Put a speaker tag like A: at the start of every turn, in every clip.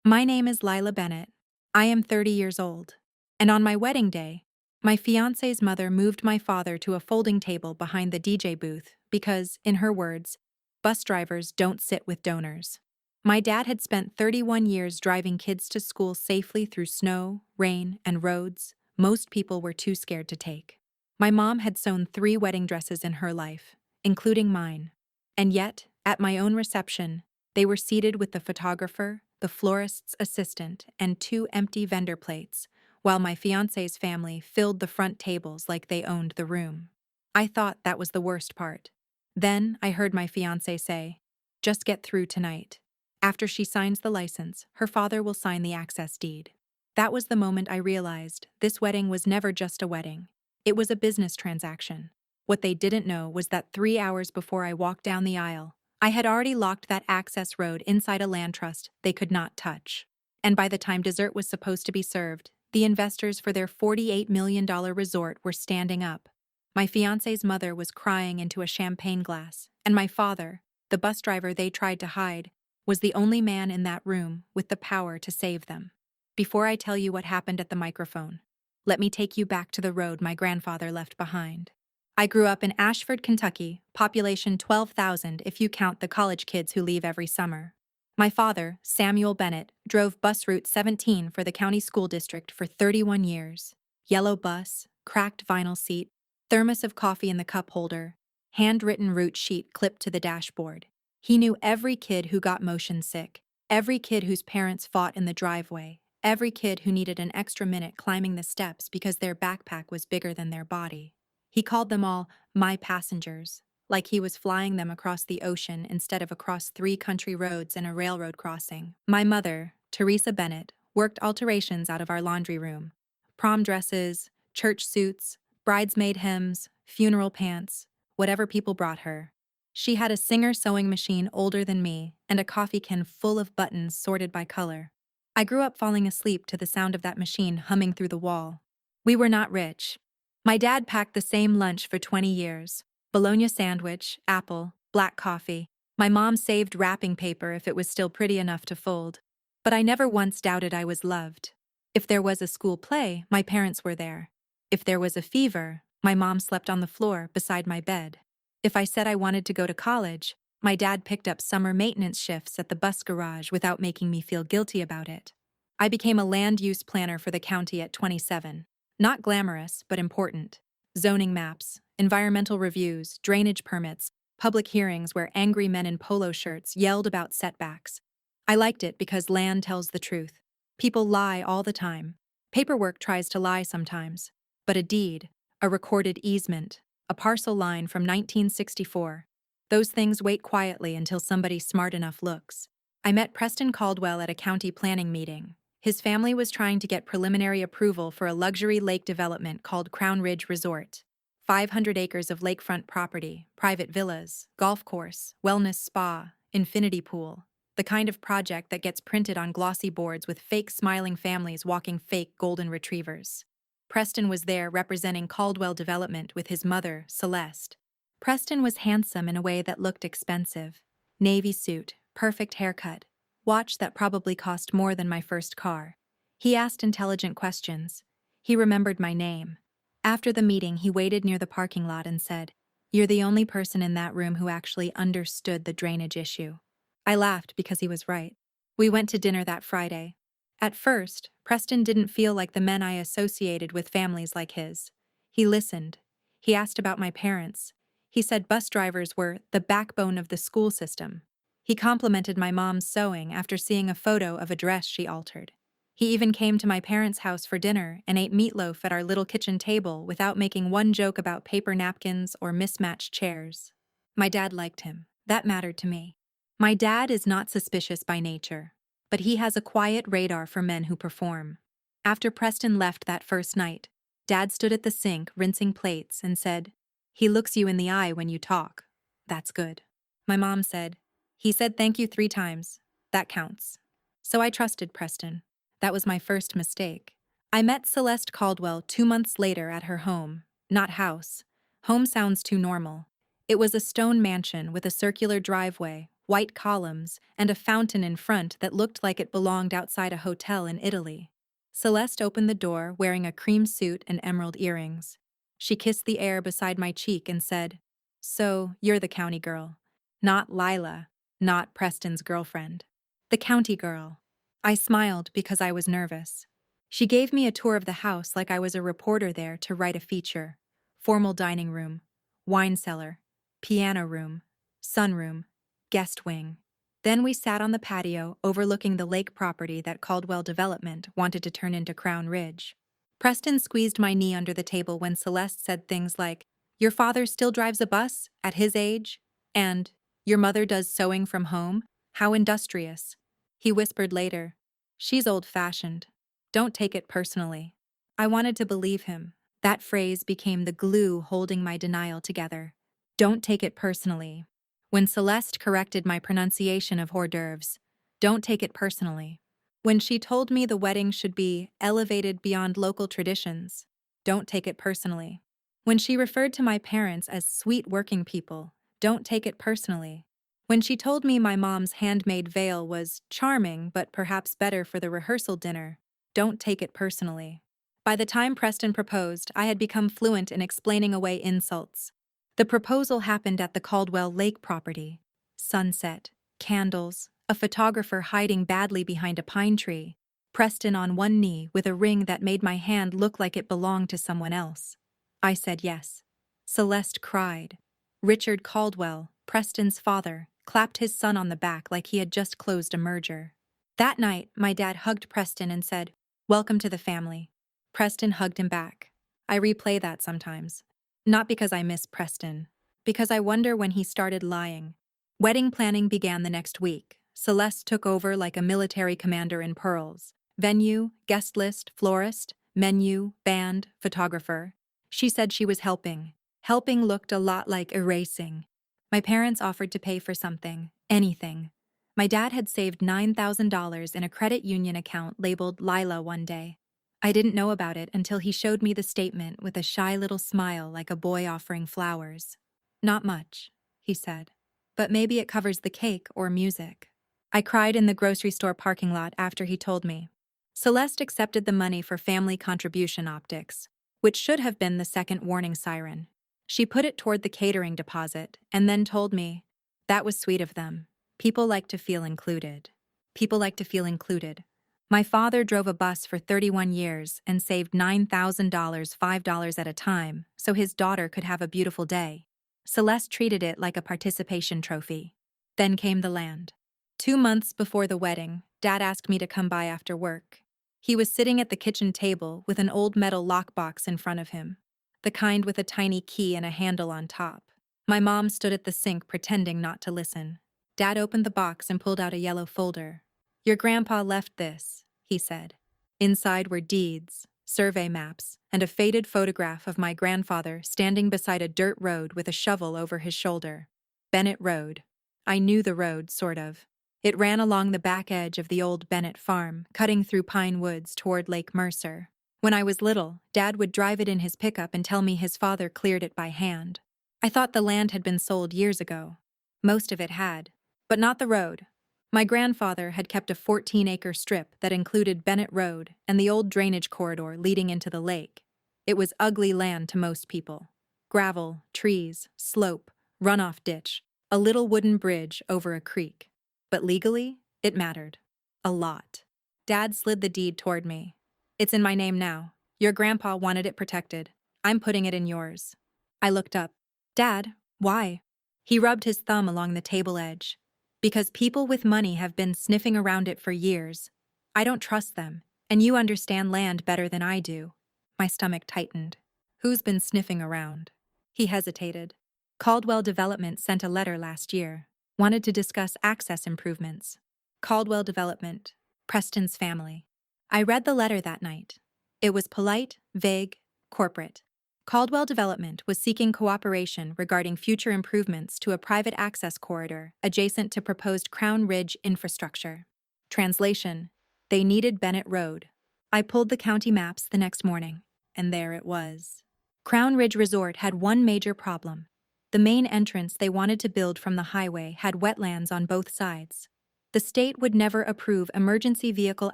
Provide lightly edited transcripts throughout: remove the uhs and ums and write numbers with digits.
A: My name is Lila Bennett. I am 30 years old. And on my wedding day, my fiancé's mother moved my father to a folding table behind the DJ booth because, in her words, bus drivers don't sit with donors. My dad had spent 31 years driving kids to school safely through snow, rain, and roads most people were too scared to take. My mom had sewn 3 wedding dresses in her life, including mine. And yet, at my own reception, they were seated with the photographer, the florist's assistant, and 2 empty vendor plates, while my fiancé's family filled the front tables like they owned the room. I thought that was the worst part. Then I heard my fiancé say, "Just get through tonight. After she signs the license, her father will sign the access deed." That was the moment I realized this wedding was never just a wedding. It was a business transaction. What they didn't know was that 3 hours before I walked down the aisle, I had already locked that access road inside a land trust they could not touch. And by the time dessert was supposed to be served, the investors for their $48 million resort were standing up. My fiancé's mother was crying into a champagne glass, and my father, the bus driver they tried to hide, was the only man in that room with the power to save them. Before I tell you what happened at the microphone, let me take you back to the road my grandfather left behind. I grew up in Ashford, Kentucky, population 12,000 if you count the college kids who leave every summer. My father, Samuel Bennett, drove bus route 17 for the county school district for 31 years. Yellow bus, cracked vinyl seat, thermos of coffee in the cup holder, handwritten route sheet clipped to the dashboard. He knew every kid who got motion sick, every kid whose parents fought in the driveway, every kid who needed an extra minute climbing the steps because their backpack was bigger than their body. He called them all my passengers, like he was flying them across the ocean instead of across 3 country roads and a railroad crossing. My mother, Teresa Bennett, worked alterations out of our laundry room. Prom dresses, church suits, bridesmaid hems, funeral pants, whatever people brought her. She had a Singer sewing machine older than me and a coffee can full of buttons sorted by color. I grew up falling asleep to the sound of that machine humming through the wall. We were not rich. My dad packed the same lunch for 20 years. Bologna sandwich, apple, black coffee. My mom saved wrapping paper if it was still pretty enough to fold. But I never once doubted I was loved. If there was a school play, my parents were there. If there was a fever, my mom slept on the floor beside my bed. If I said I wanted to go to college, my dad picked up summer maintenance shifts at the bus garage without making me feel guilty about it. I became a land use planner for the county at 27. Not glamorous, but important. Zoning maps, environmental reviews, drainage permits, public hearings where angry men in polo shirts yelled about setbacks. I liked it because land tells the truth. People lie all the time. Paperwork tries to lie sometimes. But a deed, a recorded easement, a parcel line from 1964, those things wait quietly until somebody smart enough looks. I met Preston Caldwell at a county planning meeting. His family was trying to get preliminary approval for a luxury lake development called Crown Ridge Resort. 500 acres of lakefront property, private villas, golf course, wellness spa, infinity pool. The kind of project that gets printed on glossy boards with fake smiling families walking fake golden retrievers. Preston was there representing Caldwell Development with his mother, Celeste. Preston was handsome in a way that looked expensive. Navy suit, perfect haircut. Watch that probably cost more than my first car. He asked intelligent questions. He remembered my name. After the meeting, he waited near the parking lot and said, "You're the only person in that room who actually understood the drainage issue." I laughed because he was right. We went to dinner that Friday. At first, Preston didn't feel like the men I associated with families like his. He listened. He asked about my parents. He said bus drivers were the backbone of the school system. He complimented my mom's sewing after seeing a photo of a dress she altered. He even came to my parents' house for dinner and ate meatloaf at our little kitchen table without making one joke about paper napkins or mismatched chairs. My dad liked him. That mattered to me. My dad is not suspicious by nature, but he has a quiet radar for men who perform. After Preston left that first night, Dad stood at the sink rinsing plates and said, "He looks you in the eye when you talk. That's good." My mom said, "He said thank you 3 times. That counts." So I trusted Preston. That was my first mistake. I met Celeste Caldwell 2 months later at her home, not house. Home sounds too normal. It was a stone mansion with a circular driveway, white columns, and a fountain in front that looked like it belonged outside a hotel in Italy. Celeste opened the door wearing a cream suit and emerald earrings. She kissed the air beside my cheek and said, "So, you're the county girl. Not Lila, not Preston's girlfriend. The county girl." I smiled because I was nervous. She gave me a tour of the house like I was a reporter there to write a feature. Formal dining room, wine cellar, piano room, sunroom, guest wing. Then we sat on the patio overlooking the lake property that Caldwell Development wanted to turn into Crown Ridge. Preston squeezed my knee under the table when Celeste said things like, "Your father still drives a bus at his age?" And, "Your mother does sewing from home? How industrious." He whispered later, "She's old-fashioned. Don't take it personally." I wanted to believe him. That phrase became the glue holding my denial together. Don't take it personally. When Celeste corrected my pronunciation of hors d'oeuvres, don't take it personally. When she told me the wedding should be elevated beyond local traditions, don't take it personally. When she referred to my parents as sweet working people, don't take it personally. When she told me my mom's handmade veil was charming but perhaps better for the rehearsal dinner, don't take it personally. By the time Preston proposed, I had become fluent in explaining away insults. The proposal happened at the Caldwell Lake property. Sunset, candles, a photographer hiding badly behind a pine tree, Preston on one knee with a ring that made my hand look like it belonged to someone else. I said yes. Celeste cried. Richard Caldwell, Preston's father, clapped his son on the back like he had just closed a merger. That night, my dad hugged Preston and said, "Welcome to the family." Preston hugged him back. I replay that sometimes. Not because I miss Preston, because I wonder when he started lying. Wedding planning began the next week. Celeste took over like a military commander in pearls. Venue, guest list, florist, menu, band, photographer. She said she was helping. Helping looked a lot like erasing. My parents offered to pay for something, anything. My dad had saved $9,000 in a credit union account labeled Lila one day. I didn't know about it until he showed me the statement with a shy little smile like a boy offering flowers. "Not much," he said. "But maybe it covers the cake or music." I cried in the grocery store parking lot after he told me. Celeste accepted the money for family contribution optics, which should have been the second warning siren. She put it toward the catering deposit and then told me, "That was sweet of them. People like to feel included." People like to feel included. My father drove a bus for 31 years and saved $9,000 $5 at a time so his daughter could have a beautiful day. Celeste treated it like a participation trophy. Then came the land. 2 months before the wedding, Dad asked me to come by after work. He was sitting at the kitchen table with an old metal lockbox in front of him, the kind with a tiny key and a handle on top. My mom stood at the sink pretending not to listen. Dad opened the box and pulled out a yellow folder. "Your grandpa left this," he said. Inside were deeds, survey maps, and a faded photograph of my grandfather standing beside a dirt road with a shovel over his shoulder. Bennett Road. I knew the road, sort of. It ran along the back edge of the old Bennett farm, cutting through pine woods toward Lake Mercer. When I was little, Dad would drive it in his pickup and tell me his father cleared it by hand. I thought the land had been sold years ago. Most of it had. But not the road. My grandfather had kept a 14-acre strip that included Bennett Road and the old drainage corridor leading into the lake. It was ugly land to most people. Gravel, trees, slope, runoff ditch, a little wooden bridge over a creek. But legally, it mattered. A lot. Dad slid the deed toward me. "It's in my name now. Your grandpa wanted it protected. I'm putting it in yours." I looked up. "Dad, why?" He rubbed his thumb along the table edge. "Because people with money have been sniffing around it for years. I don't trust them, and you understand land better than I do." My stomach tightened. "Who's been sniffing around?" He hesitated. "Caldwell Development sent a letter last year. Wanted to discuss access improvements." Caldwell Development. Preston's family. I read the letter that night. It was polite, vague, corporate. Caldwell Development was seeking cooperation regarding future improvements to a private access corridor adjacent to proposed Crown Ridge infrastructure. Translation: they needed Bennett Road. I pulled the county maps the next morning, and there it was. Crown Ridge Resort had one major problem. The main entrance they wanted to build from the highway had wetlands on both sides. The state would never approve emergency vehicle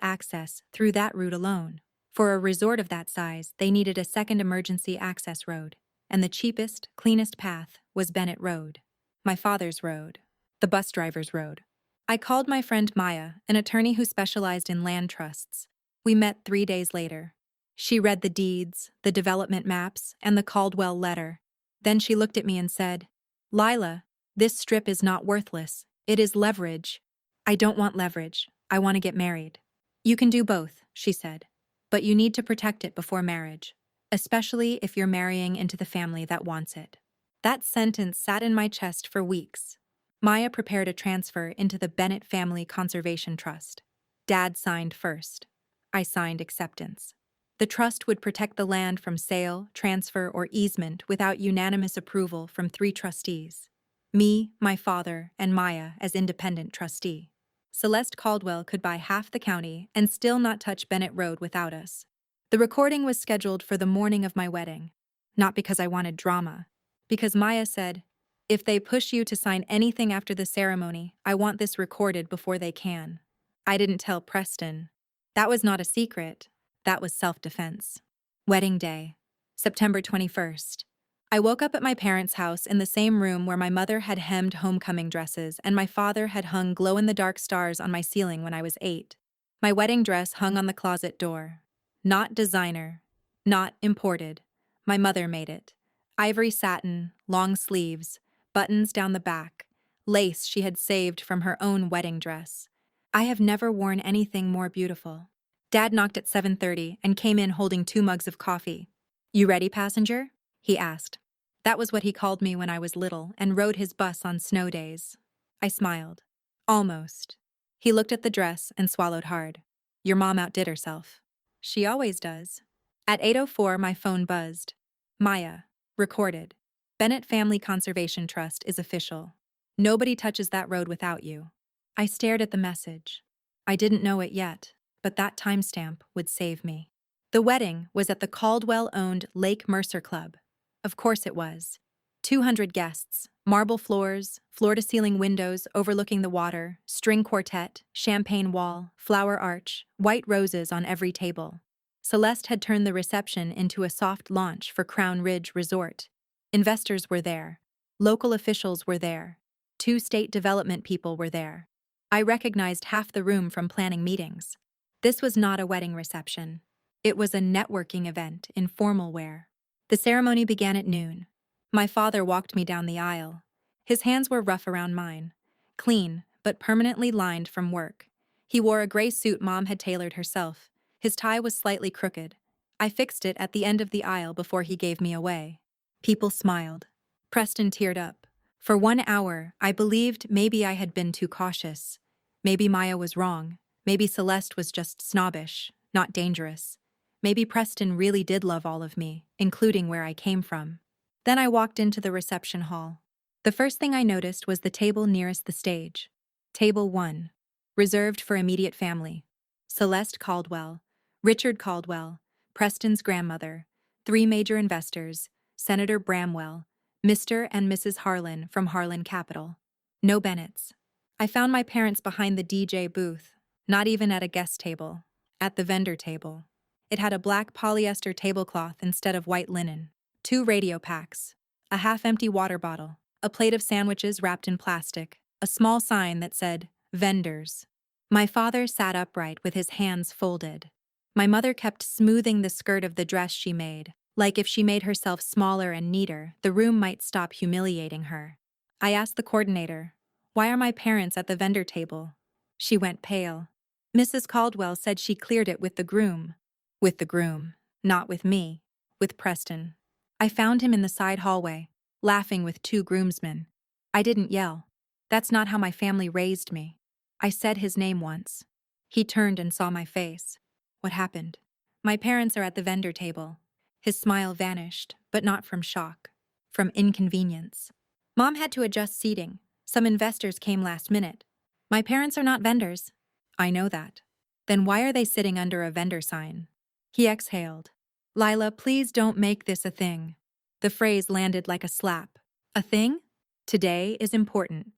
A: access through that route alone. For a resort of that size, they needed a second emergency access road, and the cheapest, cleanest path was Bennett Road. My father's road. The bus driver's road. I called my friend Maya, an attorney who specialized in land trusts. We met 3 days later. She read the deeds, the development maps, and the Caldwell letter. Then she looked at me and said, "Lila, this strip is not worthless. It is leverage." "I don't want leverage. I want to get married." "You can do both," she said. "But you need to protect it before marriage, especially if you're marrying into the family that wants it." That sentence sat in my chest for weeks. Maya prepared a transfer into the Bennett Family Conservation Trust. Dad signed first. I signed acceptance. The trust would protect the land from sale, transfer, or easement without unanimous approval from 3 trustees. Me, my father, and Maya as independent trustee. Celeste Caldwell could buy half the county and still not touch Bennett Road without us. The recording was scheduled for the morning of my wedding. Not because I wanted drama. Because Maya said, "If they push you to sign anything after the ceremony, I want this recorded before they can." I didn't tell Preston. That was not a secret. That was self-defense. Wedding day, September 21st. I woke up at my parents' house in the same room where my mother had hemmed homecoming dresses and my father had hung glow-in-the-dark stars on my ceiling when I was 8. My wedding dress hung on the closet door. Not designer. Not imported. My mother made it. Ivory satin, long sleeves, buttons down the back, lace she had saved from her own wedding dress. I have never worn anything more beautiful. Dad knocked at 7:30 and came in holding 2 mugs of coffee. "You ready, passenger?" he asked. That was what he called me when I was little and rode his bus on snow days. I smiled. Almost. He looked at the dress and swallowed hard. "Your mom outdid herself." "She always does." At 8:04, my phone buzzed. Maya. Recorded. Bennett Family Conservation Trust is official. Nobody touches that road without you. I stared at the message. I didn't know it yet, but that timestamp would save me. The wedding was at the Caldwell-owned Lake Mercer Club. Of course it was. 200 guests, marble floors, floor-to-ceiling windows overlooking the water, string quartet, champagne wall, flower arch, white roses on every table. Celeste had turned the reception into a soft launch for Crown Ridge Resort. Investors were there. Local officials were there. 2 state development people were there. I recognized half the room from planning meetings. This was not a wedding reception. It was a networking event in formal wear. The ceremony began at noon. My father walked me down the aisle. His hands were rough around mine. Clean, but permanently lined from work. He wore a gray suit Mom had tailored herself. His tie was slightly crooked. I fixed it at the end of the aisle before he gave me away. People smiled. Preston teared up. For 1 hour, I believed maybe I had been too cautious. Maybe Maya was wrong. Maybe Celeste was just snobbish, not dangerous. Maybe Preston really did love all of me, including where I came from. Then I walked into the reception hall. The first thing I noticed was the table nearest the stage. Table 1. Reserved for immediate family. Celeste Caldwell, Richard Caldwell, Preston's grandmother, 3 major investors, Senator Bramwell, Mr. and Mrs. Harlan from Harlan Capital. No Bennetts. I found my parents behind the DJ booth, not even at a guest table, at the vendor table. It had a black polyester tablecloth instead of white linen, 2 radio packs, a half-empty water bottle, a plate of sandwiches wrapped in plastic, a small sign that said, "Vendors." My father sat upright with his hands folded. My mother kept smoothing the skirt of the dress she made, like if she made herself smaller and neater, the room might stop humiliating her. I asked the coordinator, "Why are my parents at the vendor table?" She went pale. Mrs. Caldwell said she cleared it with the groom. With the groom, not with me, with Preston. I found him in the side hallway, laughing with 2 groomsmen. I didn't yell. That's not how my family raised me. I said his name once. He turned and saw my face. What happened? "My parents are at the vendor table." His smile vanished, but not from shock. From inconvenience. "Mom had to adjust seating. Some investors came last minute." "My parents are not vendors." "I know that." "Then why are they sitting under a vendor sign?" He exhaled. "Lila, please don't make this a thing." The phrase landed like a slap. A thing? Today is important.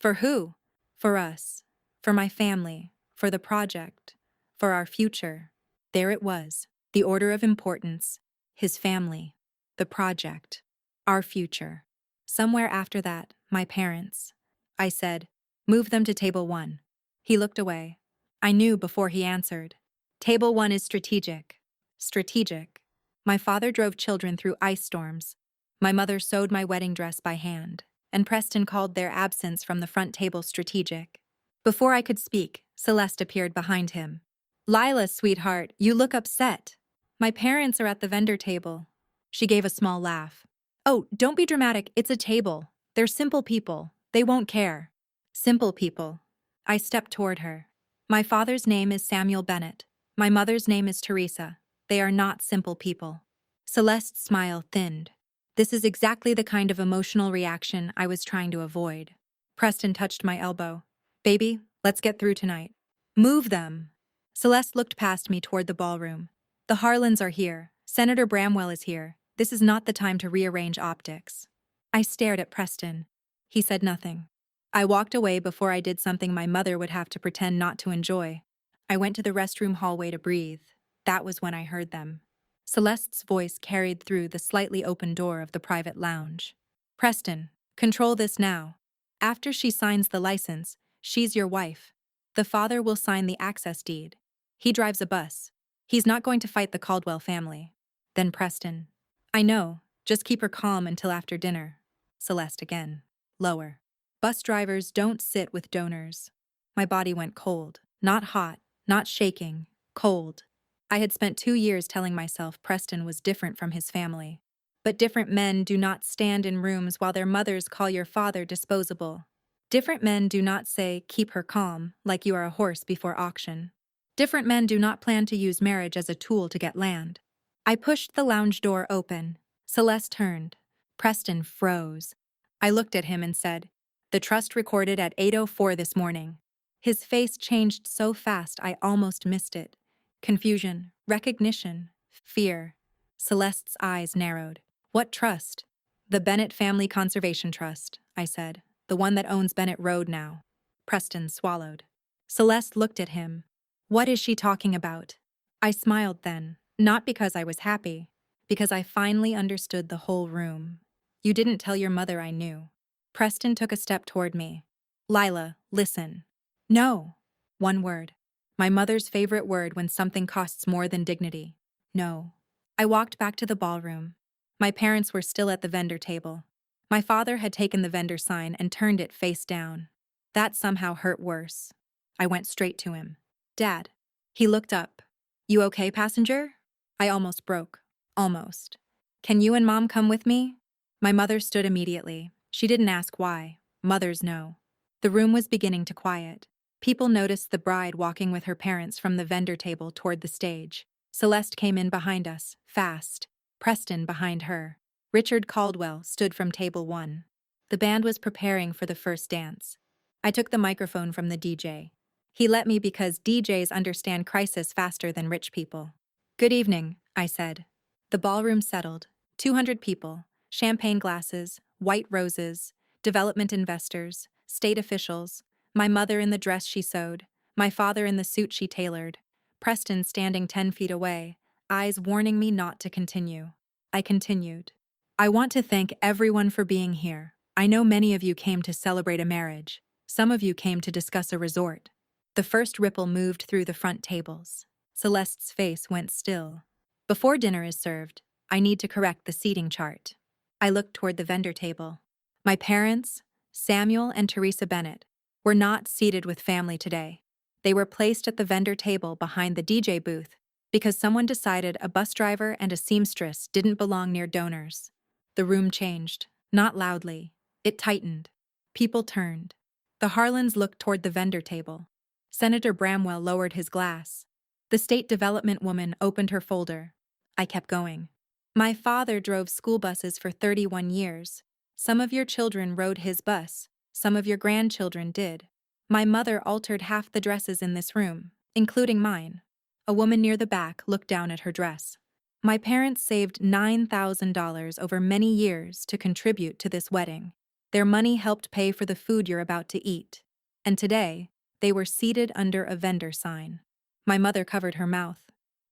A: For who? For us. For my family. For the project. For our future. There it was. The order of importance. His family. The project. Our future. Somewhere after that, my parents. I said, "Move them to table 1. He looked away. I knew before he answered. Table 1 is strategic. Strategic. My father drove children through ice storms. My mother sewed my wedding dress by hand, and Preston called their absence from the front table strategic. Before I could speak, Celeste appeared behind him. "Lila, sweetheart, you look upset. My parents are at the vendor table." She gave a small laugh. "Oh, don't be dramatic, it's a table. They're simple people. They won't care." Simple people. I stepped toward her. "My father's name is Samuel Bennett. My mother's name is Teresa. They are not simple people." Celeste's smile thinned. This is exactly the kind of emotional reaction I was trying to avoid. Preston touched my elbow. "Baby, let's get through tonight." "Move them." Celeste looked past me toward the ballroom. "The Harlans are here. Senator Bramwell is here. This is not the time to rearrange optics." I stared at Preston. He said nothing. I walked away before I did something my mother would have to pretend not to enjoy. I went to the restroom hallway to breathe. That was when I heard them. Celeste's voice carried through the slightly open door of the private lounge. "Preston, control this now. After she signs the license, she's your wife. The father will sign the access deed. He drives a bus. He's not going to fight the Caldwell family." Then Preston. "I know, just keep her calm until after dinner." Celeste again. Lower. "Bus drivers don't sit with donors." My body went cold. Not hot, not shaking, cold. I had spent 2 years telling myself Preston was different from his family. But different men do not stand in rooms while their mothers call your father disposable. Different men do not say, "Keep her calm," like you are a horse before auction. Different men do not plan to use marriage as a tool to get land. I pushed the lounge door open. Celeste turned. Preston froze. I looked at him and said, "The trust recorded at 8:04 this morning." His face changed so fast I almost missed it. Confusion, recognition, fear. Celeste's eyes narrowed. "What trust?" "The Bennett Family Conservation Trust," I said. "The one that owns Bennett Road now." Preston swallowed. Celeste looked at him. "What is she talking about?" I smiled then, not because I was happy, because I finally understood the whole room. "You didn't tell your mother I knew." Preston took a step toward me. "Lila, listen." "No." One word. My mother's favorite word when something costs more than dignity. "No." I walked back to the ballroom. My parents were still at the vendor table. My father had taken the vendor sign and turned it face down. That somehow hurt worse. I went straight to him. "Dad." He looked up. "You okay, passenger?" I almost broke. Almost. "Can you and Mom come with me?" My mother stood immediately. She didn't ask why. Mothers know. The room was beginning to quiet. People noticed the bride walking with her parents from the vendor table toward the stage. Celeste came in behind us, fast. Preston behind her. Richard Caldwell stood from table 1. The band was preparing for the first dance. I took the microphone from the DJ. He let me because DJs understand crisis faster than rich people. "Good evening," I said. The ballroom settled. 200 people, champagne glasses, white roses, development investors, state officials, my mother in the dress she sewed, my father in the suit she tailored, Preston standing 10 feet away, eyes warning me not to continue. I continued. "I want to thank everyone for being here. I know many of you came to celebrate a marriage. Some of you came to discuss a resort." The first ripple moved through the front tables. Celeste's face went still. "Before dinner is served, I need to correct the seating chart." I looked toward the vendor table. My parents, Samuel and Teresa Bennett, were not seated with family today. They were placed at the vendor table behind the DJ booth because someone decided a bus driver and a seamstress didn't belong near donors. The room changed, not loudly. It tightened. People turned. The Harlans looked toward the vendor table. Senator Bramwell lowered his glass. The state development woman opened her folder. I kept going. "My father drove school buses for 31 years. Some of your children rode his bus. Some of your grandchildren did. My mother altered half the dresses in this room, including mine." A woman near the back looked down at her dress. My parents saved $9,000 over many years to contribute to this wedding. Their money helped pay for the food you're about to eat. And today, they were seated under a vendor sign. My mother covered her mouth.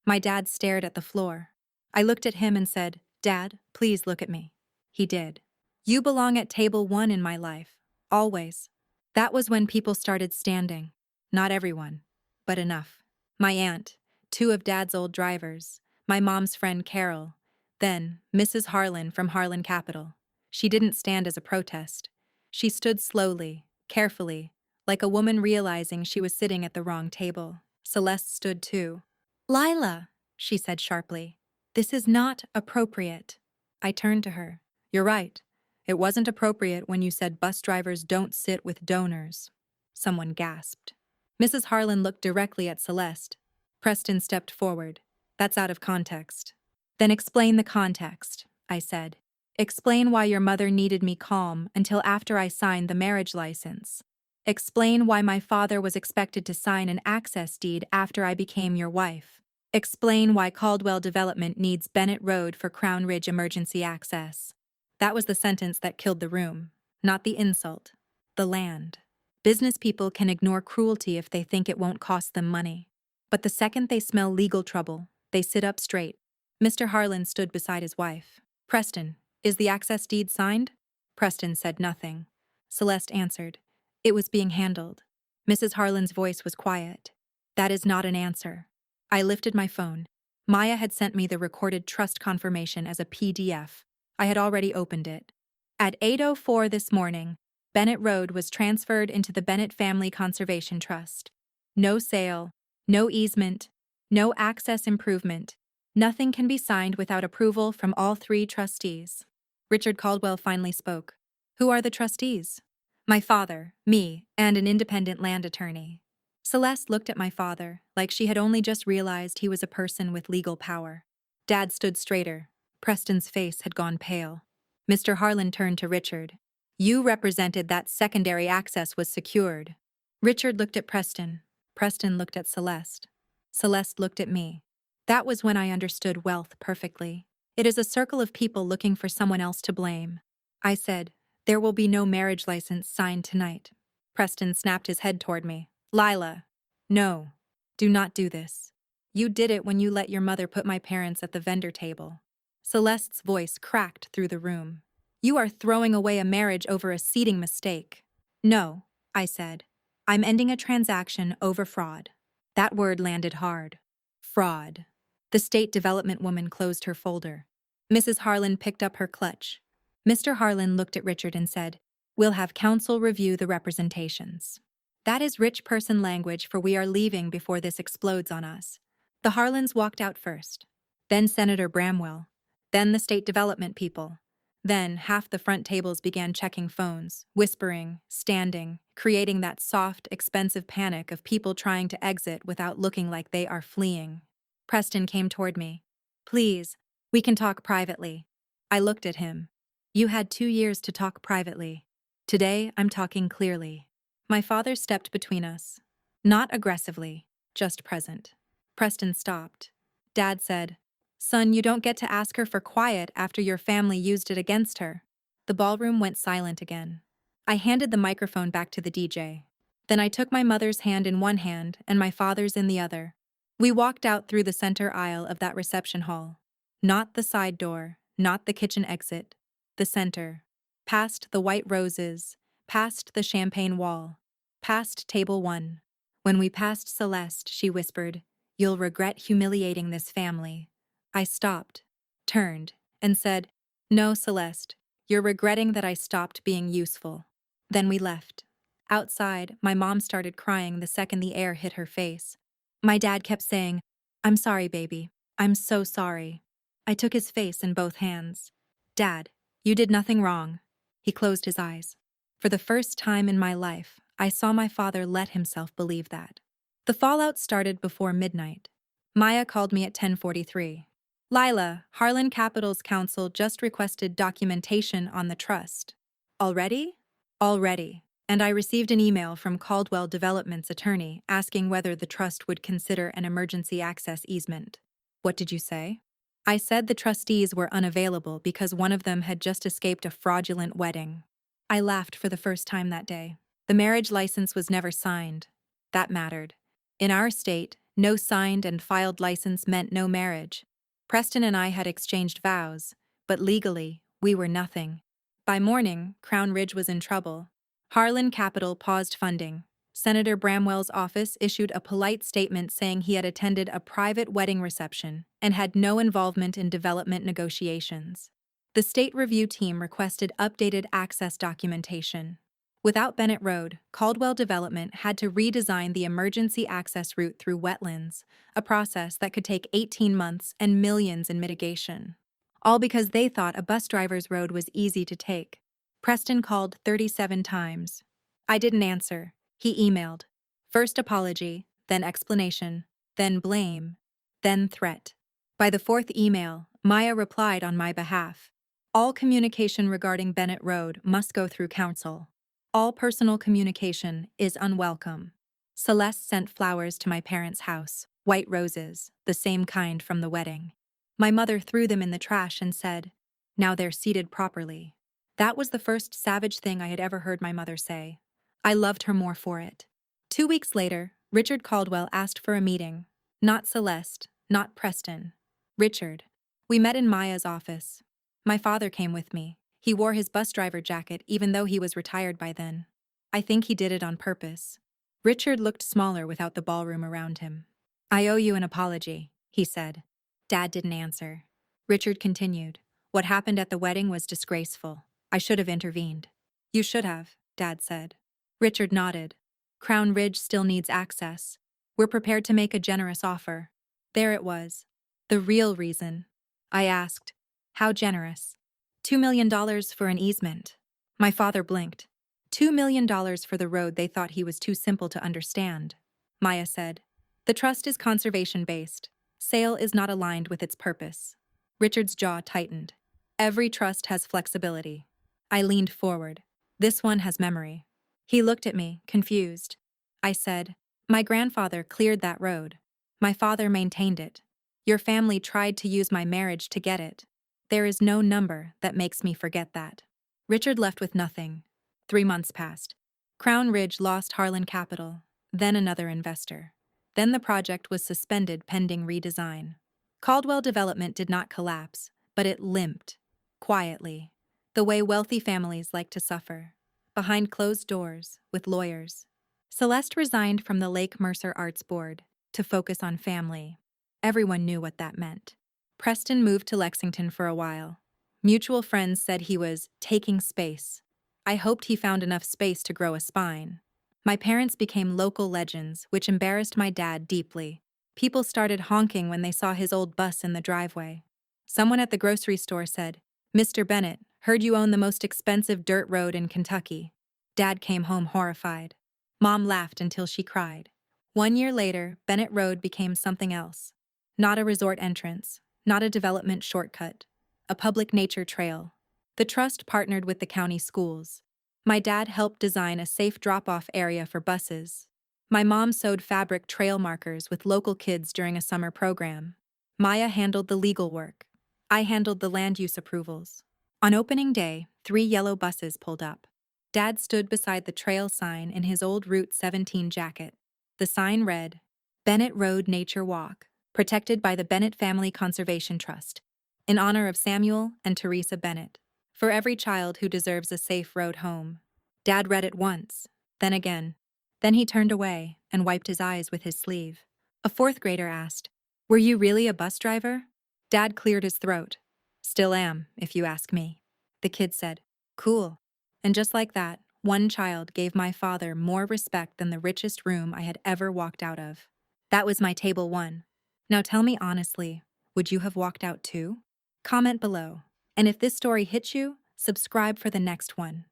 A: My dad stared at the floor. I looked at him and said, "Dad, please look at me." He did. "You belong at table 1 in my life. Always." That was when people started standing. Not everyone, but enough. My aunt, 2 of Dad's old drivers, my mom's friend Carol, then Mrs. Harlan from Harlan Capital. She didn't stand as a protest. She stood slowly, carefully, like a woman realizing she was sitting at the wrong table. Celeste stood too. "Lila," she said sharply, "this is not appropriate." I turned to her. "You're right. It wasn't appropriate when you said bus drivers don't sit with donors." Someone gasped. Mrs. Harlan looked directly at Celeste. Preston stepped forward. "That's out of context." "Then explain the context," I said. "Explain why your mother needed me calm until after I signed the marriage license. Explain why my father was expected to sign an access deed after I became your wife. Explain why Caldwell Development needs Bennett Road for Crown Ridge emergency access." That was the sentence that killed the room, not the insult. The land. Business people can ignore cruelty if they think it won't cost them money. But the second they smell legal trouble, they sit up straight. Mr. Harlan stood beside his wife. "Preston, is the access deed signed?" Preston said nothing. Celeste answered. "It was being handled." Mrs. Harlan's voice was quiet. "That is not an answer." I lifted my phone. Maya had sent me the recorded trust confirmation as a PDF. I had already opened it. At 8:04 this morning, Bennett Road was transferred into the Bennett Family Conservation Trust. No sale, no easement, no access improvement. Nothing can be signed without approval from all 3 trustees. Richard Caldwell finally spoke. "Who are the trustees?" "My father, me, and an independent land attorney." Celeste looked at my father like she had only just realized he was a person with legal power. Dad stood straighter. Preston's face had gone pale. Mr. Harlan turned to Richard. "You represented that secondary access was secured." Richard looked at Preston. Preston looked at Celeste. Celeste looked at me. That was when I understood wealth perfectly. It is a circle of people looking for someone else to blame. I said, "There will be no marriage license signed tonight." Preston snapped his head toward me. "Lila, no. Do not do this. You did it when you let your mother put my parents at the vendor table." Celeste's voice cracked through the room. "You are throwing away a marriage over a seating mistake." "No," I said. "I'm ending a transaction over fraud." That word landed hard. Fraud. The state development woman closed her folder. Mrs. Harlan picked up her clutch. Mr. Harlan looked at Richard and said, "We'll have counsel review the representations." That is rich person language for we are leaving before this explodes on us. The Harlans walked out first. Then Senator Bramwell. Then the state development people. Then half the front tables began checking phones, whispering, standing, creating that soft, expensive panic of people trying to exit without looking like they are fleeing. Preston came toward me. "Please, we can talk privately." I looked at him. "You had 2 years to talk privately. Today, I'm talking clearly." My father stepped between us. Not aggressively, just present. Preston stopped. Dad said, "Son, you don't get to ask her for quiet after your family used it against her." The ballroom went silent again. I handed the microphone back to the DJ. Then I took my mother's hand in one hand and my father's in the other. We walked out through the center aisle of that reception hall. Not the side door, not the kitchen exit. The center. Past the white roses, past the champagne wall, past table 1. When we passed Celeste, she whispered, "You'll regret humiliating this family." I stopped, turned, and said, "No, Celeste, you're regretting that I stopped being useful." Then we left. Outside, my mom started crying the second the air hit her face. My dad kept saying, "I'm sorry, baby. I'm so sorry." I took his face in both hands. "Dad, you did nothing wrong." He closed his eyes. For the first time in my life, I saw my father let himself believe that. The fallout started before midnight. Maya called me at 10:43. "Lila, Harlan Capital's counsel just requested documentation on the trust." "Already?" "Already. And I received an email from Caldwell Development's attorney asking whether the trust would consider an emergency access easement." "What did you say?" I said the trustees were unavailable because one of them had just escaped a fraudulent wedding. I laughed for the first time that day. The marriage license was never signed. That mattered. In our state, no signed and filed license meant no marriage. Preston and I had exchanged vows, but legally, we were nothing. By morning, Crown Ridge was in trouble. Harlan Capital paused funding. Senator Bramwell's office issued a polite statement saying he had attended a private wedding reception and had no involvement in development negotiations. The state review team requested updated access documentation. Without Bennett Road, Caldwell Development had to redesign the emergency access route through wetlands, a process that could take 18 months and millions in mitigation. All because they thought a bus driver's road was easy to take. Preston called 37 times. I didn't answer. He emailed. First apology, then explanation, then blame, then threat. By the fourth email, Maya replied on my behalf. All communication regarding Bennett Road must go through council. All personal communication is unwelcome. Celeste sent flowers to my parents' house, white roses, the same kind from the wedding. My mother threw them in the trash and said, "Now they're seated properly." That was the first savage thing I had ever heard my mother say. I loved her more for it. 2 weeks later, Richard Caldwell asked for a meeting. Not Celeste, not Preston. Richard. We met in Maya's office. My father came with me. He wore his bus driver jacket even though he was retired by then. I think he did it on purpose. Richard looked smaller without the ballroom around him. "I owe you an apology," he said. Dad didn't answer. Richard continued. "What happened at the wedding was disgraceful. I should have intervened." "You should have," Dad said. Richard nodded. "Crown Ridge still needs access. We're prepared to make a generous offer." There it was. The real reason. I asked, "How generous?" $2 million for an easement. My father blinked. $2 million for the road they thought he was too simple to understand. Maya said, "The trust is conservation-based. Sale is not aligned with its purpose." Richard's jaw tightened. "Every trust has flexibility." I leaned forward. "This one has memory." He looked at me, confused. I said, "My grandfather cleared that road. My father maintained it. Your family tried to use my marriage to get it. There is no number that makes me forget that." Richard left with nothing. 3 months passed. Crown Ridge lost Harlan Capital, then another investor. Then the project was suspended pending redesign. Caldwell Development did not collapse, but it limped. Quietly. The way wealthy families like to suffer. Behind closed doors, with lawyers. Celeste resigned from the Lake Mercer Arts Board to focus on family. Everyone knew what that meant. Preston moved to Lexington for a while. Mutual friends said he was taking space. I hoped he found enough space to grow a spine. My parents became local legends, which embarrassed my dad deeply. People started honking when they saw his old bus in the driveway. Someone at the grocery store said, "Mr. Bennett, heard you own the most expensive dirt road in Kentucky." Dad came home horrified. Mom laughed until she cried. 1 year later, Bennett Road became something else. Not a resort entrance. Not a development shortcut. A public nature trail. The trust partnered with the county schools. My dad helped design a safe drop-off area for buses. My mom sewed fabric trail markers with local kids during a summer program. Maya handled the legal work. I handled the land use approvals. On opening day, 3 yellow buses pulled up. Dad stood beside the trail sign in his old Route 17 jacket. The sign read, "Bennett Road Nature Walk, protected by the Bennett Family Conservation Trust, in honor of Samuel and Teresa Bennett, for every child who deserves a safe road home." Dad read it once, then again. Then he turned away and wiped his eyes with his sleeve. A 4th grader asked, "Were you really a bus driver?" Dad cleared his throat. "Still am, if you ask me." The kid said, "Cool." And just like that, one child gave my father more respect than the richest room I had ever walked out of. That was my table 1. Now tell me honestly, would you have walked out too? Comment below. And if this story hit you, subscribe for the next one.